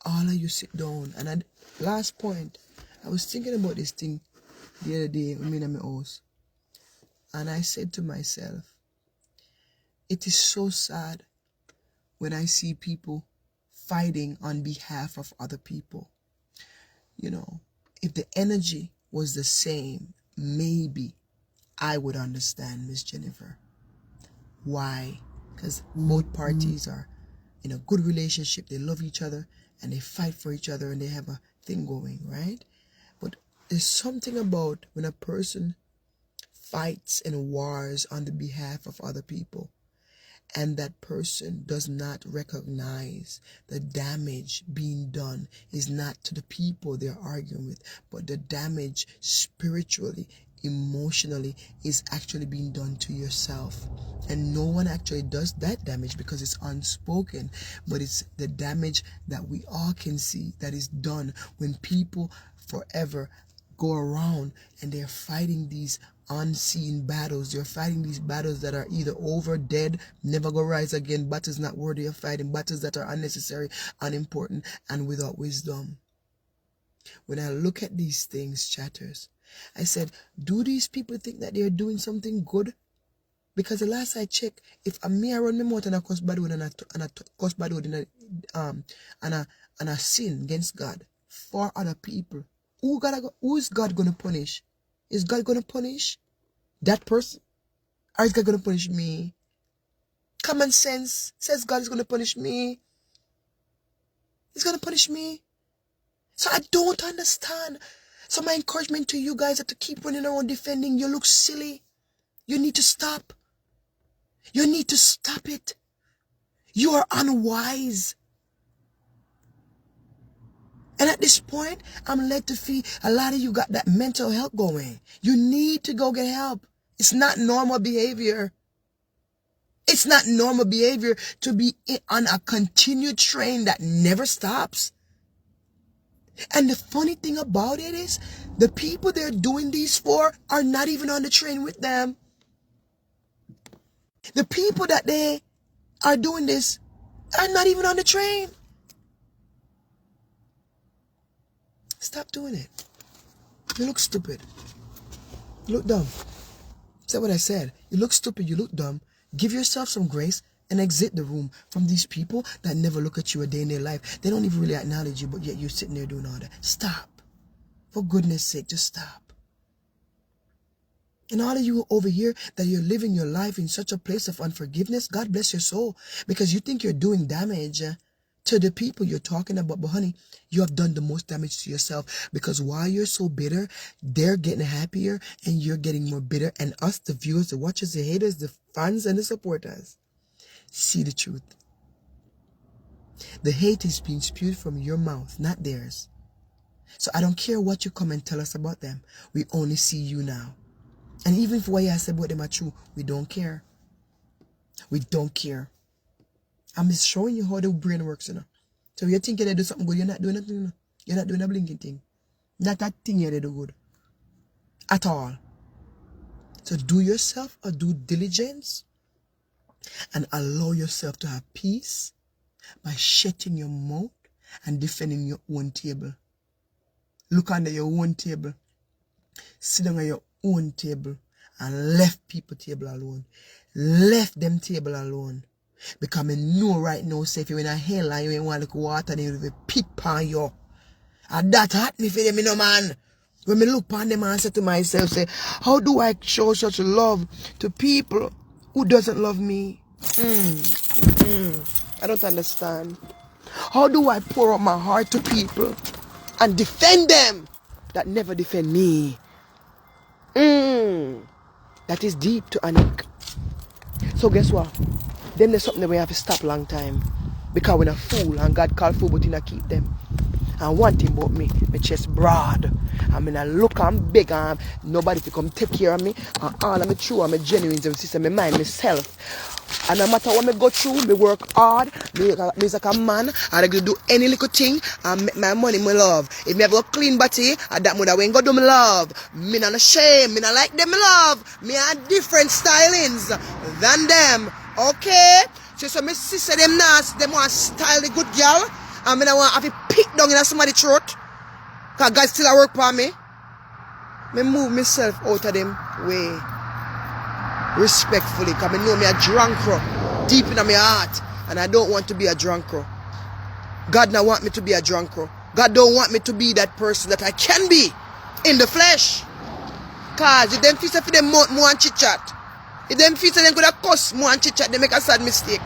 All of you sit down. And at last point, I was thinking about this thing the other day when I'm in my house. And I said to myself, it is so sad when I see people fighting on behalf of other people. You know, if the energy was the same, maybe I would understand, Miss Jennifer. Why? Because both parties are in a good relationship, they love each other, and they fight for each other, and they have a thing going, right? But there's something about when a person fights and wars on the behalf of other people, and that person does not recognize the damage being done is not to the people they're arguing with, but the damage spiritually, emotionally is actually being done to yourself. And no one actually does that damage because it's unspoken, but it's the damage that we all can see that is done when people forever go around and they're fighting these unseen battles. They're fighting these battles that are either over, dead, never gonna rise again, battles not worthy of fighting, battles that are unnecessary, unimportant, and without wisdom. When I look at these things, chatters, I said, do these people think that they're doing something good? Because the last I checked, if a me run my mouth and I cuss bad word and I cuss bad word and I sin against God for other people, who is God gonna punish? Is God gonna punish that person? Or is God gonna punish me? Common sense says God is gonna punish me. He's gonna punish me. So I don't understand. So my encouragement to you guys is to keep running around defending. You look silly. You need to stop. You need to stop it. You are unwise. And at this point, I'm led to feel a lot of you got that mental health going. You need to go get help. It's not normal behavior. It's not normal behavior to be on a continued train that never stops. And the funny thing about it is, the people they're doing these for are not even on the train with them. The people that they are doing this are not even on the train. Stop doing it. You look stupid. You look dumb. Is that what I said? You look stupid, you look dumb. Give yourself some grace and exit the room from these people that never look at you a day in their life. They don't even really acknowledge you, but yet you're sitting there doing all that. Stop. For goodness sake, just stop. And all of you over here that you're living your life in such a place of unforgiveness, God bless your soul, because you think you're doing damage to the people you're talking about. But honey, you have done the most damage to yourself, because while you're so bitter, they're getting happier and you're getting more bitter. And us, the viewers, the watchers, the haters, the fans, and the supporters, see the truth. The hate is being spewed from your mouth, not theirs. So I don't care what you come and tell us about them. We only see you now. And even if what you said about them are true, we don't care. We don't care. I'm just showing you how the brain works, you know. So if you think you do something good, you're not doing nothing, you know. You're not doing a blinking thing. Not that thing you do good. At all. So do yourself a due diligence and allow yourself to have peace by shutting your mouth and defending your own table. Look under your own table. Sit down at your own table and left people table alone. Left them table alone. Because I know right now, say if you're in a hell and you ain't want to look water, then you'll be pit on you. And that hurt me for them, you know, man. When I look upon them and say to myself, say, how do I show such love to people who doesn't love me? I don't understand. How do I pour out my heart to people and defend them that never defend me? That is deep to Anik. So guess what? Them there's something that we have to stop long time. Because we're a fool and God called fool but he not keep them. And one thing about me, my chest broad. I mean I look and big and nobody to come take care of me. And all of me true and my genuine sister, my mind, myself. And no matter what I go through, me work hard, me like a man, I can do any little thing and make my money, my love. If me have a clean body, that mother ain't go do me love. Me not ashamed, me not like them, me love. Me have different stylings than them, okay? So my sister, them nice, them want style the good girl. And me not want have to pick down in somebody's throat. Because God still a work for me. Me move myself out of them way. Respectfully, because I know me a drunkro deep in my heart, and I don't want to be a drunkro. God don't want me to be a drunkro. God don't want me to be that person that I can be in the flesh. Cause if them feel for them more and chit chat, if them feel them could have cuss more and chit chat, they make a sad mistake.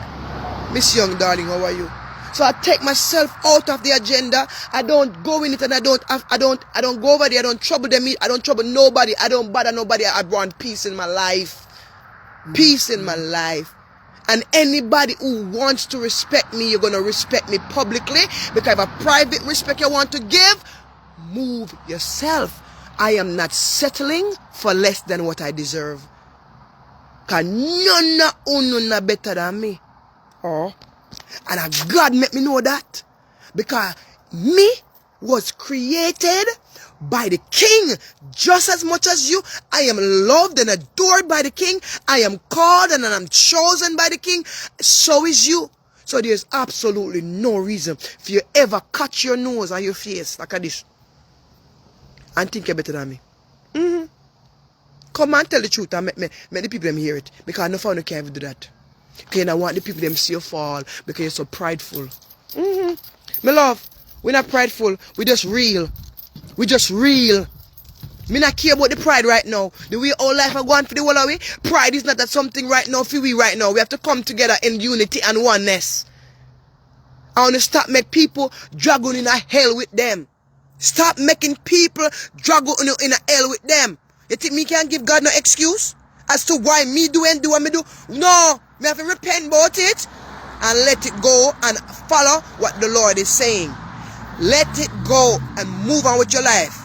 Miss Young, darling, how are you? So I take myself out of the agenda. I don't go in it, and I don't go over there. I don't trouble them. I don't trouble nobody. I don't bother nobody. I want peace in my life. Peace in my life. And anybody who wants to respect me, you're going to respect me publicly. Because if a private respect you want to give, move yourself. I am not settling for less than what I deserve. Because none better than me. Oh. And God make me know that. Because me was created by the King just as much as you. I am loved and adored by the King. I am called and I am chosen by the King. So is you. So there's absolutely no reason for you ever cut your nose on your face like this and think you're better than me. Come and tell the truth and make the people them hear it. Because no one can ever do that. Because I want the people them see you fall because you're so prideful. My love, we're not prideful. We're just real. We just real. Me not care about the pride right now. The way our life are going for the whole way. Pride is not that something right now for we right now. We have to come together in unity and oneness. I want to stop make people drag on in a hell with them. Stop making people drag on in a hell with them. You think me can't give God no excuse as to why me do and do what me do? No. Me have to repent about it and let it go and follow what the Lord is saying. Let it go and move on with your life.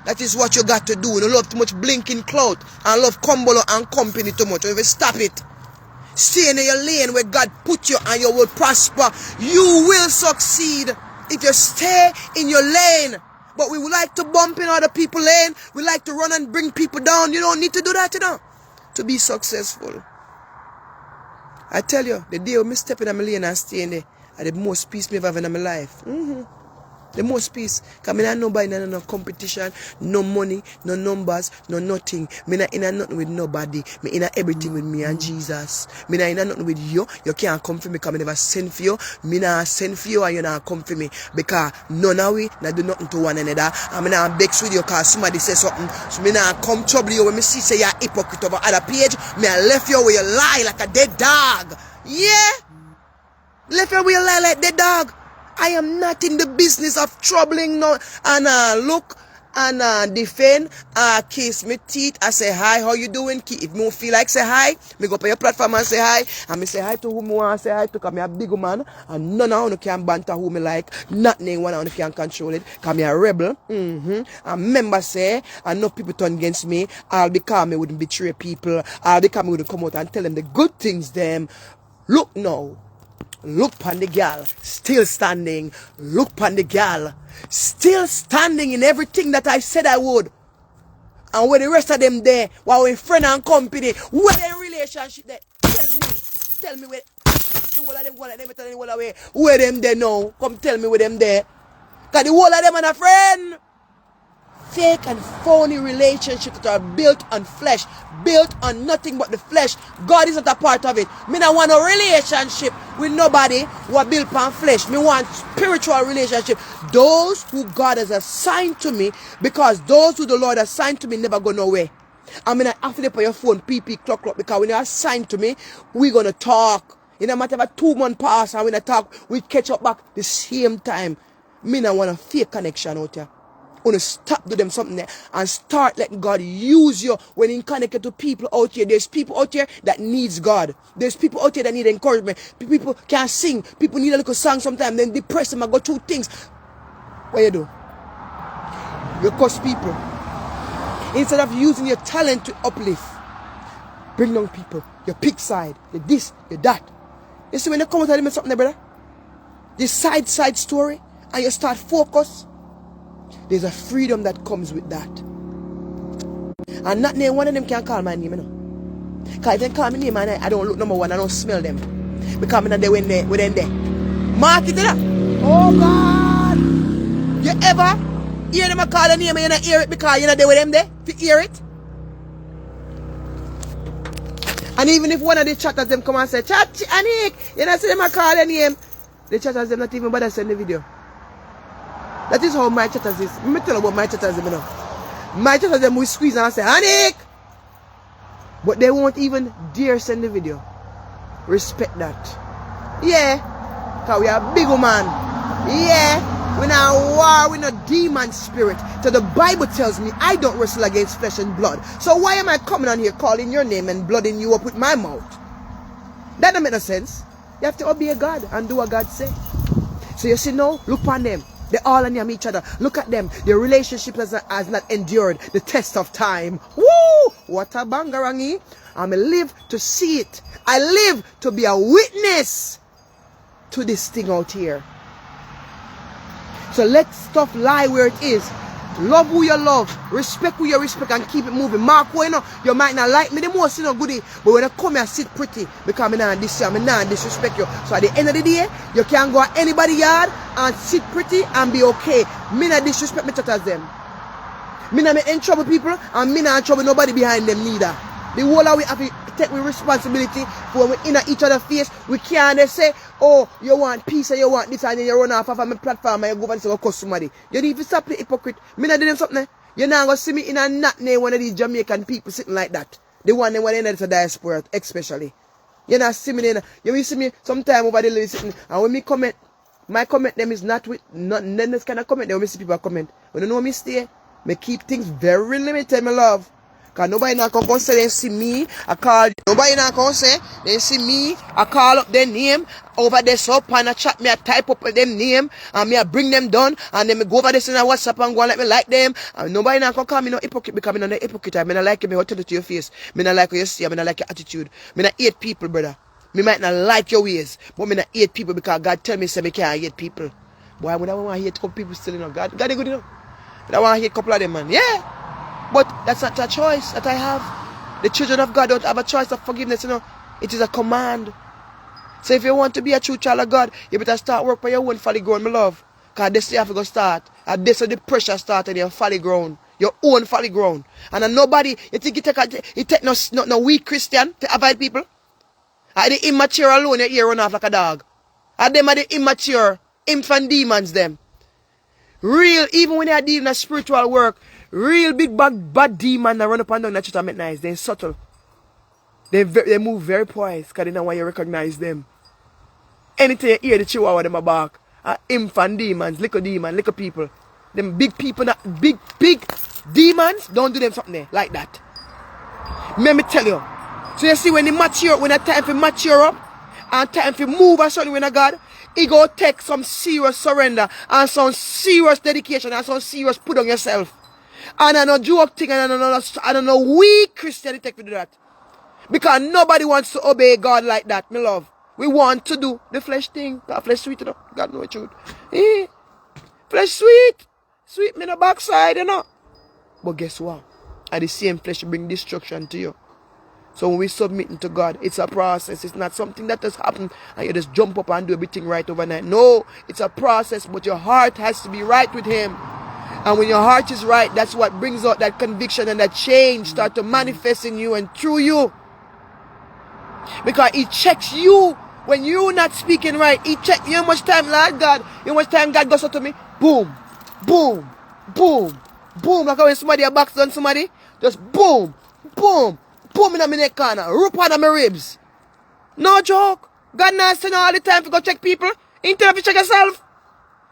That is what you got to do. You don't love too much blinking clout and love Kumbolo and company too much. If you stop it, stay in your lane where God put you and you will prosper. You will succeed if you stay in your lane. But we would like to bump in other people's lane. We like to run and bring people down. You don't need to do that, you know, to be successful. I tell you, the day when I step in my lane and stay in there, I the most peace me ever have in my life. The most peace. Because I don't nobody, no competition, no money, no numbers, no nothing. I not in nothing with nobody. I in everything with me and Jesus. I not in nothing with you. You can't come for me because I never send for you. I not send for you and you not come for me. Because none of we not do nothing to one another. And I not vex with you because somebody say something. So I not come trouble you when I see say you're a hypocrite over other page. I left you where you lie like a dead dog. Yeah? Left you where you lie like dead dog. I am not in the business of troubling no and look and defend, kiss me teeth. I say hi, how you doing? If me don't feel like say hi, me go up on your platform and say hi. And me say hi to who me want to say hi to, because me a big man. And none of you can banter who me like. Nothing one of you can control it. Because me a rebel. And members say, and no people turn against me. All because me wouldn't betray people. All because me wouldn't come out and tell them the good things them. Look now. Look upon the girl, still standing. Look upon the girl, still standing in everything that I said I would. And when the rest of them there, while we're friend and company, where their relationship there? Tell me where. The whole of them, tell me where them there now. Come tell me where them there. Because the whole of them are a friend. Fake and phony relationships that are built on flesh, built on nothing but the flesh. God is not a part of it. Me don't want a relationship with nobody who are built on flesh. Me want spiritual relationship. Those who God has assigned to me, because those who the Lord assigned to me never go nowhere. I mean, I have to put your phone, PP, clock, because when you're assigned to me, we're going to talk. In a matter of 2 months pass and when I talk, we catch up back the same time. Me not want a fake connection out here. Want to stop do them something there and start letting God use you when He connected to people out here. There's people out here that needs God. There's people out here that need encouragement. People can't sing. People need a little song sometimes. Then depress them and go through things. What you do? You curse people. Instead of using your talent to uplift, bring down people. You pick side. You this, you that. You see when you come out and something there, brother? This side story and you start focus. There's a freedom that comes with that. And not name one of them can call my name, you know. Because if they call my name and I don't look number one, I don't smell them. Because I'm not there when they're there. Mark it there. Oh God! You ever hear them call the name and you not hear it because you're not there with them there? To hear it? And even if one of the chatters them come and say, Chat, Anik, you not see them call the name, the chatters them not even bother send the video. That is how my chatters is. Let me tell you about my chatters, you know. My chatters them will squeeze and say, Anik! But they won't even dare send the video. Respect that. Yeah. Because we are a big man. Yeah. We're not war, we're not demon spirit. So the Bible tells me I don't wrestle against flesh and blood. So why am I coming on here calling your name and blooding you up with my mouth? That don't make no sense. You have to obey God and do what God say. So you see now, look upon them. They all on each other. Look at them. Their relationship has not endured the test of time. Woo! What a bangarangi. I live to see it. I live to be a witness to this thing out here. So let stuff lie where it is. Love who you love. Respect who you respect and keep it moving. Mark, you know, you might not like me the most, you know, goodie. But when I come here, sit pretty. Because I'm not disrespect you. So at the end of the day, you can go at anybody's yard and sit pretty and be okay. Me not disrespect me as them. Me not in trouble people and me not in trouble nobody behind them neither. The whole of we have to take responsibility for when we in each other's face. We can't say, oh, you want peace and you want this and then you run off of my platform and you go and say, go cuss somebody. You need to stop the hypocrite. Me not do them something. You're not going to see me in a not name one of these Jamaican people sitting like that. The one when they the diaspora especially. You not see me in. You will see me sometime over the sitting and when me comment, my comment them is not with none this kind of comment. They will see people comment. When you know me stay, me keep things very limited, my love. Because nobody not come say they see me, I call. Nobody not come say they see me, I call up their name over there up and I chat me, I type up them name and me I bring them down and then me go over this in a WhatsApp and go and let me like them. And nobody not come call me no hypocrite because me not hypocrite. I mean I like you, me tell it to your face. Me not like what you see, I mean I like your attitude. Me not hate people, brother. Me might not like your ways, but me not hate people because God tell me say me can't hate people. Boy, I don't want to hate couple people still enough. God is good enough. I want to hate a couple of them, man. Yeah. But that's not a choice that I have. The children of God don't have a choice of forgiveness, you know. It is a command. So if you want to be a true child of God, you better start work for your own folly ground, my love. Because this you have to go start. And this is the pressure start in your folly ground. Your own folly ground. And then nobody, you think it take no weak Christian to avoid people? Are the immature alone you hear run off like a dog? Are them are the immature, infant demons them? Real, even when they are dealing in spiritual work, real big bad demon that run up and down that church and make nice. They're subtle. They move very poised because they don't want you to recognize them. Anything you hear the chihuahua them a bark. Infant demons, little people. Them big people, big demons, don't do them something there like that. Let me tell you. So you see when they mature, when it's time for mature up and time for move or something when God, he go take some serious surrender and some serious dedication and some serious put on yourself. And I know joke thing and I don't know weak Christianity take to do that. Because nobody wants to obey God like that, my love. We want to do the flesh thing. God flesh sweet, you know. God know the truth. Flesh sweet. Sweet me in the backside, you know. But guess what? At the same flesh bring destruction to you. So when we submit to God, it's a process. It's not something that just happen and you just jump up and do everything right overnight. No, it's a process, but your heart has to be right with Him. And when your heart is right, that's what brings out that conviction and that change start to manifest in you and through you. Because He checks you when you're not speaking right. He checks you how much time, Lord God. How much time God goes out to me. Boom, boom, boom, boom. Like when somebody backs on somebody, just boom, boom, boom in my neck corner, rope on my ribs. No joke. God not send all the time to go check people. Instead of check yourself.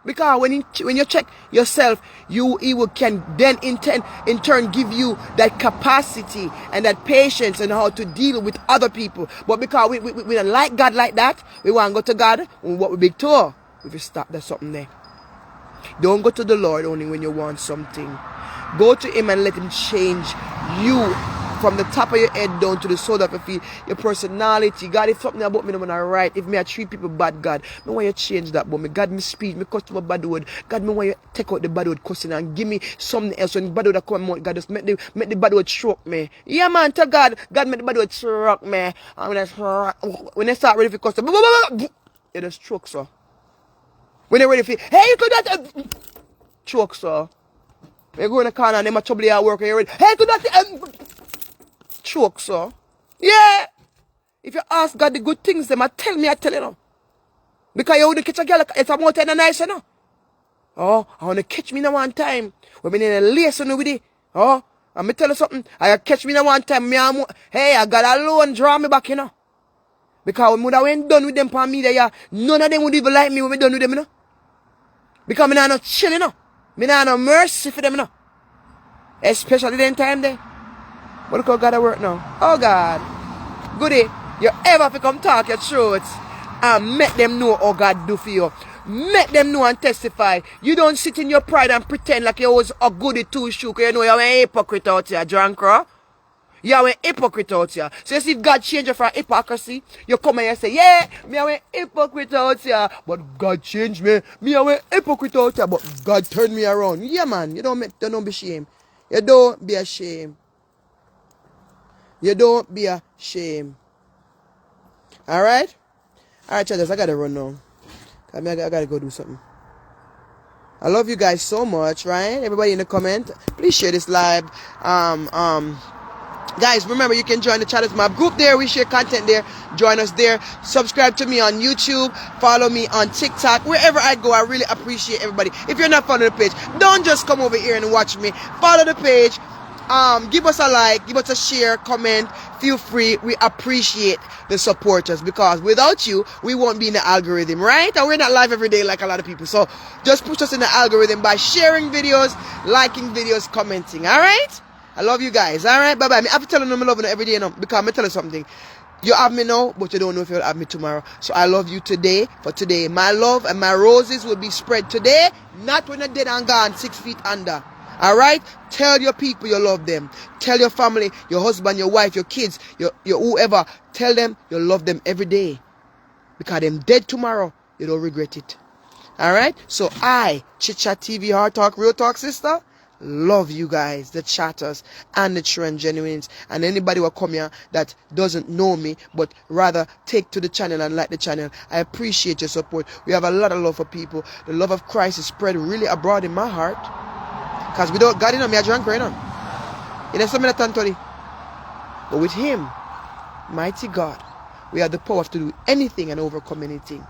Because when you check yourself, he will can then in turn give you that capacity and that patience and how to deal with other people. But because we don't like God like that, we want to go to God, what we big toe. We just stop there's something there. Don't go to the Lord only when you want something. Go to him and let him change you from the top of your head down to the sole of your feet. Your personality. God, if something about me when I write, if me I treat people bad, God, me want you change that, but me God, me speech, me customer bad word. God, me want you take out the bad word cussing and give me something else. When the bad word come out, God, just make the bad word stroke me. Yeah, man, tell God, God, make the bad word stroke me. And when I start ready for customer, it just stroke, so. When they're ready for, hey, you could that choke, so. You go in the corner and them a trouble you at work and you're ready, hey, could that choke, so. Yeah. If you ask God the good things, them I tell you know. Because you wouldn't catch a girl, it's a mountain and nice, you know. Oh, I want to catch me in one time. When me in a lace with it. Oh, and me tell you something. I catch me in one time. Hey, I got a loan, draw me back, you know. Because when I went done with them for me, there, none of them would even like me when we done with them, you know. Because me not chill, you know. Me not no mercy for them, you know. Especially them time there. But look how God at work now. Oh God. Goody. You ever have to come talk your truth and make them know how God do for you. Make them know and testify. You don't sit in your pride and pretend like you was a goody two-shoe because you know you're a hypocrite out here, drunk, right? You're a hypocrite out here. So you see if God change you from hypocrisy, you come and you say, yeah, me are a hypocrite out here, but God changed me. Me are a hypocrite out here, but God turned me around. Yeah, man, you don't be ashamed. You don't be ashamed. You don't be ashamed. Alright? Alright, chaters, I gotta run now. I gotta go do something. I love you guys so much, right? Everybody in the comment, please share this live. Guys, remember you can join the Chatters Mob group there. We share content there. Join us there. Subscribe to me on YouTube. Follow me on TikTok. Wherever I go, I really appreciate everybody. If you're not following the page, don't just come over here and watch me. Follow the page. Give us a like. Give us a share. Comment. Feel free. We appreciate the supporters because without you, we won't be in the algorithm, right? And we're not live every day like a lot of people. So just push us in the algorithm by sharing videos, liking videos, commenting. All right? I love you guys. Alright, bye bye. I have to tell them I'm loving every day, you know, because I'm going to tell you something. You have me now, but you don't know if you'll have me tomorrow. So I love you today for today. My love and my roses will be spread today, not when they're dead and gone 6 feet under. Alright? Tell your people you love them. Tell your family, your husband, your wife, your kids, your whoever. Tell them you love them every day. Because them dead tomorrow, you don't regret it. Alright? So I, Chit Chat TV, Hard Talk, Real Talk, sister, love you guys, the chatters and the true and genuines, and anybody who come here that doesn't know me but rather take to the channel and like the channel. I appreciate your support. We have a lot of love for people. The love of Christ is spread really abroad in my heart because without God in me I drunk right on. You know something that Tony, but with him, mighty God, we have the power to do anything and overcome anything.